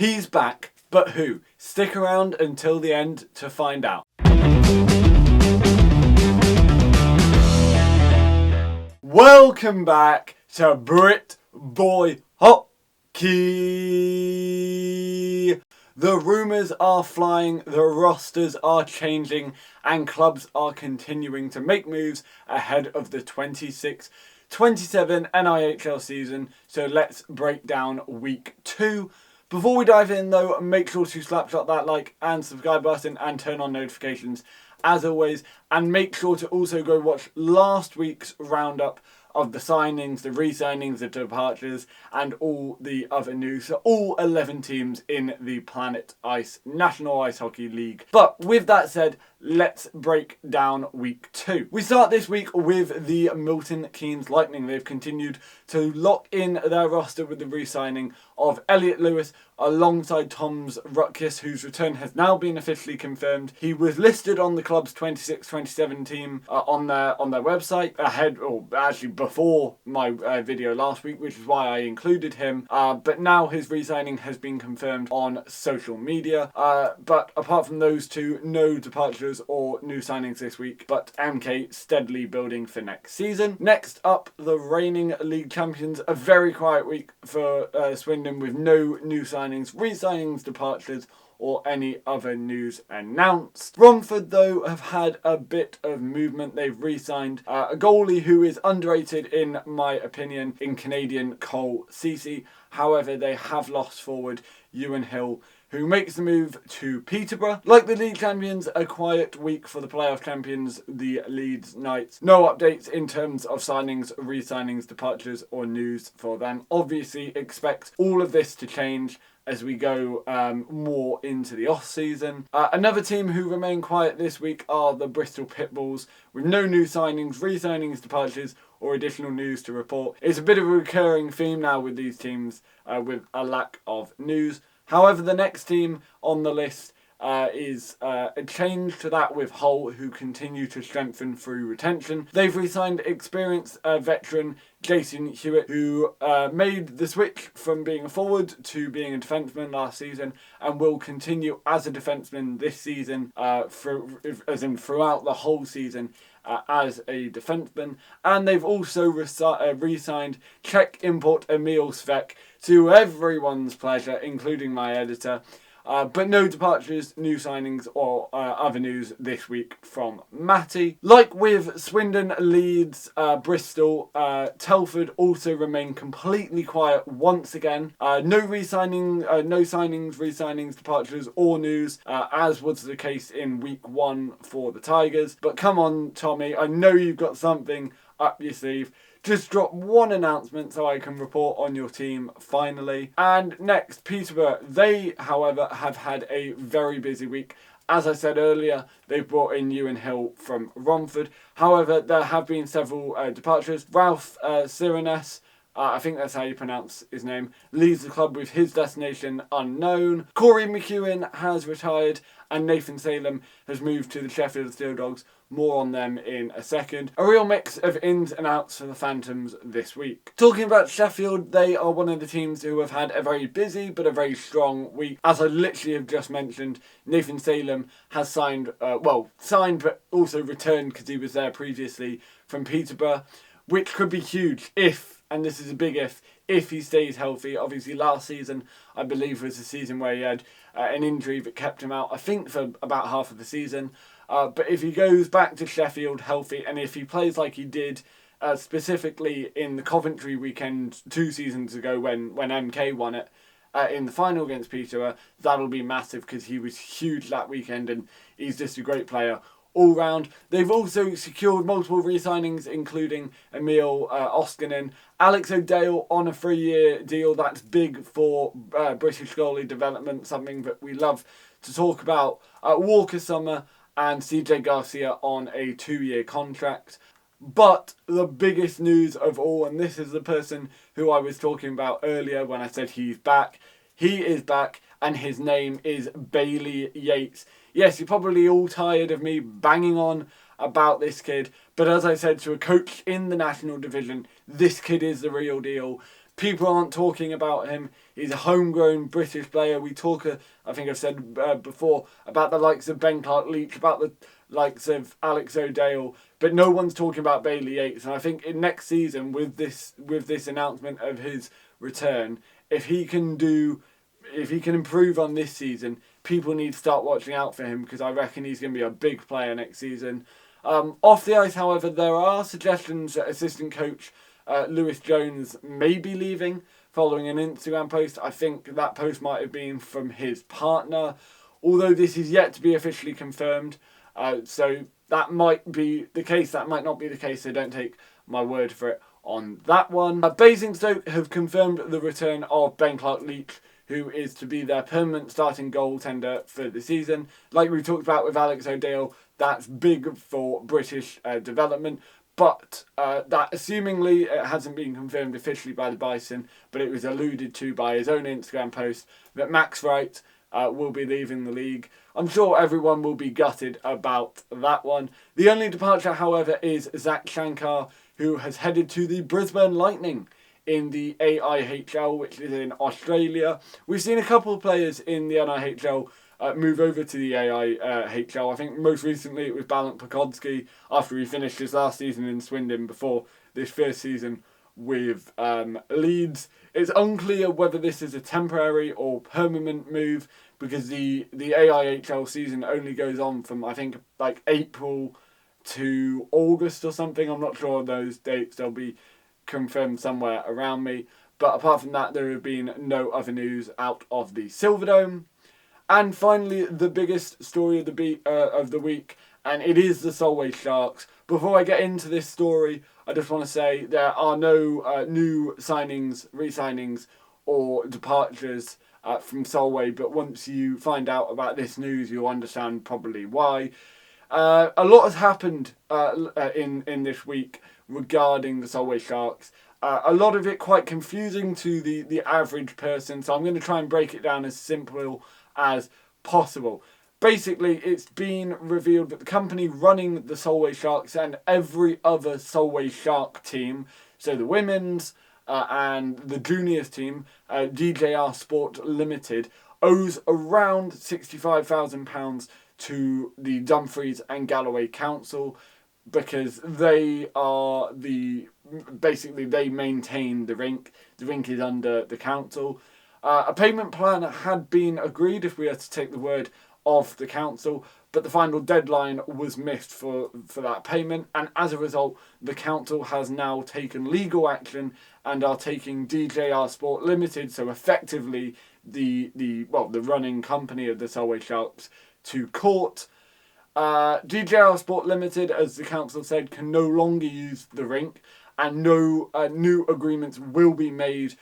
He's back, but who? Stick around until the end to find out. Welcome back to BritBoy Hockey. The rumours are flying, the rosters are changing, and clubs are continuing to make moves ahead of the 26-27 NIHL season. So let's break down week 2. Before we dive in though, make sure to slapshot that like and subscribe button and turn on notifications as always. And make sure to also go watch last week's roundup of the signings, the re-signings, the departures, and all the other news. So all 11 teams in the Planet Ice National Ice Hockey League. But with that said, let's break down week 2. We start this week with the Milton Keynes Lightning. They've continued to lock in their roster with the re-signing of Elliot Lewis alongside Tom's Rutkiss, whose return has now been officially confirmed. He was listed on the club's 26-27 team on their website ahead, or actually before my video last week, which is why I included him. But now his re-signing has been confirmed on social media. But apart from those two, no departures or new signings this week, but MK steadily building for next season. Next up, the reigning league champions. A very quiet week for Swindon with no new signings, re-signings, departures, or any other news announced. Romford, though, have had a bit of movement. They've re-signed a goalie who is underrated, in my opinion, in Canadian Cole Ceci. However, they have lost forward Ewan Hill, who makes the move to Peterborough. Like the league champions, a quiet week for the playoff champions, the Leeds Knights. No updates in terms of signings, re-signings, departures, or news for them. Obviously, expect all of this to change as we go more into the off-season. Another team who remain quiet this week are the Bristol Pitbulls, with no new signings, re-signings, departures, or additional news to report. It's a bit of a recurring theme now with these teams, with a lack of news. However, the next team on the list is a change to that with Hull, who continue to strengthen through retention. They've re-signed experienced veteran Jason Hewitt, who made the switch from being a forward to being a defenseman last season, and will continue as a defenseman this season, throughout the whole season. As a defenseman. And they've also re-signed Czech import Emil Svek, to everyone's pleasure, including my editor. But no departures, new signings, or other news this week from Matty. Like with Swindon, Leeds, Bristol, Telford also remain completely quiet once again. No re-signing, no signings, re-signings, departures, or news, as was the case in week 1 for the Tigers. But come on, Tommy, I know you've got something up your sleeve. Just drop one announcement so I can report on your team finally. And next, Peterborough. They, however, have had a very busy week. As I said earlier, they've brought in Ewan Hill from Romford. However, there have been several departures. Ralph Sirenes, I think that's how you pronounce his name, leaves the club with his destination unknown. Corey McEwen has retired, and Nathan Salem has moved to the Sheffield Steeldogs. More on them in a second. A real mix of ins and outs for the Phantoms this week. Talking about Sheffield, they are one of the teams who have had a very busy but a very strong week. As I literally have just mentioned, Nathan Salem has signed but also returned, because he was there previously, from Peterborough, which could be huge if, and this is a big if he stays healthy. Obviously last season, I believe, was the season where he had an injury that kept him out, I think, for about half of the season. But if he goes back to Sheffield healthy, and if he plays like he did specifically in the Coventry weekend 2 seasons ago when MK won it in the final against Peterborough, that'll be massive, because he was huge that weekend and he's just a great player all round. They've also secured multiple re-signings, including Emil Oskanen, Alex O'Dale on a 3-year deal. That's big for British goalie development, something that we love to talk about. Walker Summer and CJ Garcia on a 2-year contract. But the biggest news of all, and this is the person who I was talking about earlier when I said he's back. He is back, and his name is Bailey Yates. Yes, you're probably all tired of me banging on about this kid, but as I said to a coach in the national division, this kid is the real deal. People aren't talking about him. He's a homegrown British player. We talk, I think I've said before, about the likes of Ben Clark-Leach, about the likes of Alex O'Dale, but no one's talking about Bailey Yates. And I think in next season, with this announcement of his return, if he can improve on this season, people need to start watching out for him, because I reckon he's going to be a big player next season. Off the ice, however, there are suggestions that assistant coach Lewis Jones may be leaving following an Instagram post. I think that post might have been from his partner, although this is yet to be officially confirmed. So that might be the case, that might not be the case, so don't take my word for it on that one. Basingstoke have confirmed the return of Ben Clark-Leach, who is to be their permanent starting goaltender for the season. Like we talked about with Alex O'Dale, that's big for British development. But that assumingly it hasn't been confirmed officially by the Bison, but it was alluded to by his own Instagram post that Max Wright will be leaving the league. I'm sure everyone will be gutted about that one. The only departure, however, is Zach Shankar, who has headed to the Brisbane Lightning in the NIHL, which is in Australia. We've seen a couple of players in the NIHL move over to the NIHL. I think most recently it was Balint Pekodsky after he finished his last season in Swindon before this first season with Leeds. It's unclear whether this is a temporary or permanent move, because the NIHL season only goes on from, I think, like April to August or something. I'm not sure of those dates. They'll be confirmed somewhere around me. But apart from that, there have been no other news out of the Silverdome. And finally, the biggest story of the week, and it is the Solway Sharks. Before I get into this story, I just want to say there are no new signings, re-signings, or departures from Solway. But once you find out about this news, you'll understand probably why. A lot has happened in this week regarding the Solway Sharks. A lot of it quite confusing to the average person, so I'm going to try and break it down as simple as possible. Basically, it's been revealed that the company running the Solway Sharks and every other Solway Shark team, so the women's and the juniors team, DJR Sport Limited, owes around £65,000 to the Dumfries and Galloway Council, because they maintain the rink. The rink is under the council. A payment plan had been agreed, if we are to take the word of the council, but the final deadline was missed for that payment, and as a result, the council has now taken legal action and are taking DJR Sport Limited, so effectively the running company of the Solway Sharks, to court. DJR Sport Limited, as the council said, can no longer use the rink, and no new agreements will be made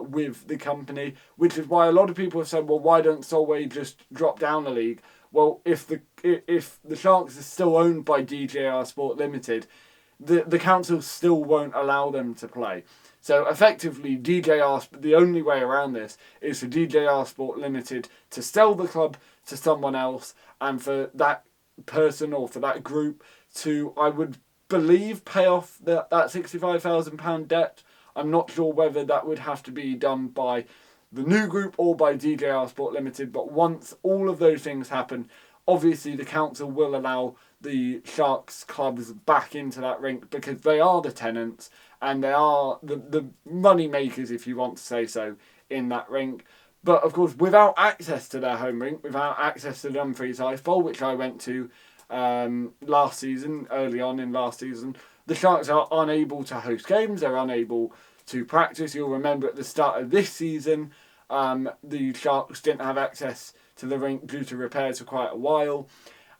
with the company, which is why a lot of people have said, well, why don't Solway just drop down a league? Well, if the Sharks are still owned by DJR Sport Limited, the council still won't allow them to play. So effectively, the only way around this is for DJR Sport Limited to sell the club to someone else, and for that person or for that group to, I would believe, pay off that £65,000 debt. I'm not sure whether that would have to be done by the new group or by DJR Sport Limited, but once all of those things happen, obviously the council will allow the Sharks clubs back into that rink, because they are the tenants and they are the money makers, if you want to say so, in that rink. But of course, without access to their home rink, without access to Dumfries Ice Bowl, which I went to early on in last season, the Sharks are unable to host games, they're unable to practice. You'll remember at the start of this season, the Sharks didn't have access to the rink due to repairs for quite a while.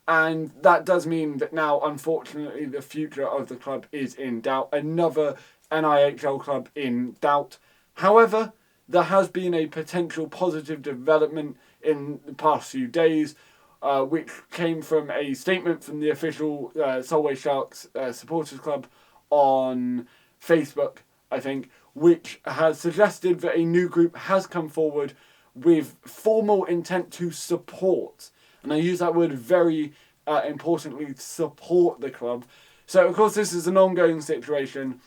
And that does mean that now, unfortunately, the future of the club is in doubt. Another NIHL club in doubt. However, there has been a potential positive development in the past few days, which came from a statement from the official Solway Sharks supporters club on Facebook, I think, which has suggested that a new group has come forward with formal intent to support, and I use that word very importantly, support the club. So of course this is an ongoing situation,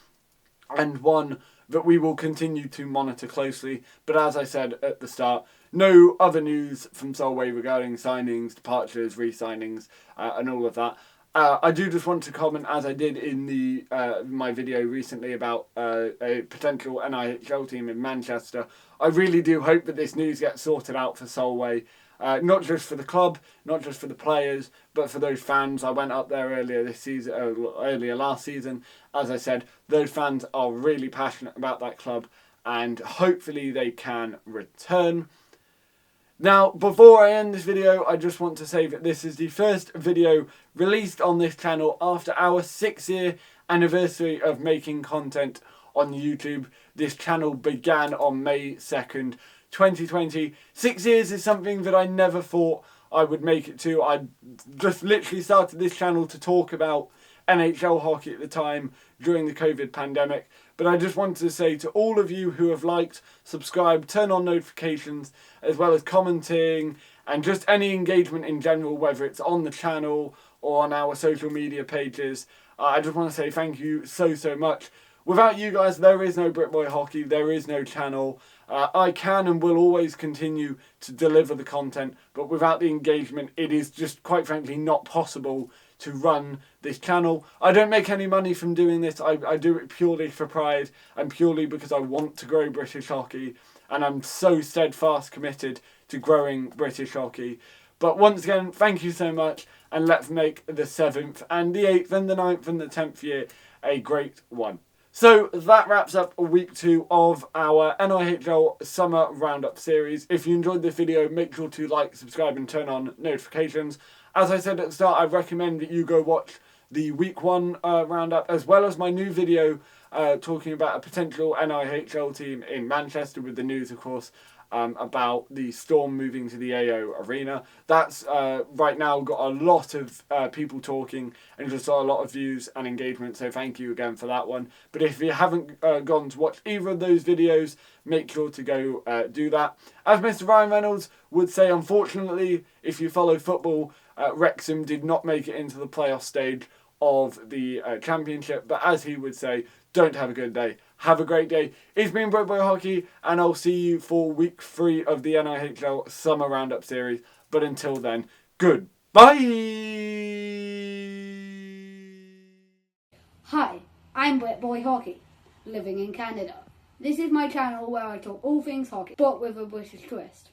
and one that we will continue to monitor closely. But as I said at the start, no other news from Solway regarding signings, departures, re-signings, and all of that. I do just want to comment, as I did in the my video recently about a potential NIHL team in Manchester. I really do hope that this news gets sorted out for Solway. Not just for the club, not just for the players, but for those fans. I went up there earlier last season. As I said, those fans are really passionate about that club, and hopefully they can return. Now, before I end this video, I just want to say that this is the first video released on this channel after our 6-year anniversary of making content on YouTube. This channel began on May 2nd, 2020. 6 years is something that I never thought I would make it to. I just literally started this channel to talk about NIHL hockey at the time during the COVID pandemic. But I just wanted to say to all of you who have liked, subscribed, turn on notifications, as well as commenting and just any engagement in general, whether it's on the channel or on our social media pages, I just want to say thank you so much. Without you guys, there is no BritBoy hockey, there is no channel. I can and will always continue to deliver the content, but without the engagement, it is just quite frankly not possible to run this channel. I don't make any money from doing this. I do it purely for pride and purely because I want to grow British hockey, and I'm so steadfast committed to growing British hockey. But once again, thank you so much, and let's make the 7th and the 8th and the 9th and the 10th year a great one. So that wraps up week 2 of our NIHL Summer Roundup series. If you enjoyed this video, make sure to like, subscribe and turn on notifications. As I said at the start, I recommend that you go watch the week 1 roundup, as well as my new video talking about a potential NIHL team in Manchester, with the news, of course, about the Storm moving to the AO Arena. That's right now got a lot of people talking and just got a lot of views and engagement, so thank you again for that one. But if you haven't gone to watch either of those videos, make sure to go do that. As Mr. Ryan Reynolds would say, unfortunately, if you follow football, Wrexham did not make it into the playoff stage of the championship, but as he would say, don't have a good day. Have a great day. It's been BritBoy Hockey, and I'll see you for week 3 of the NIHL Summer Roundup series. But until then, goodbye! Hi, I'm BritBoy Hockey, living in Canada. This is my channel where I talk all things hockey, but with a British twist.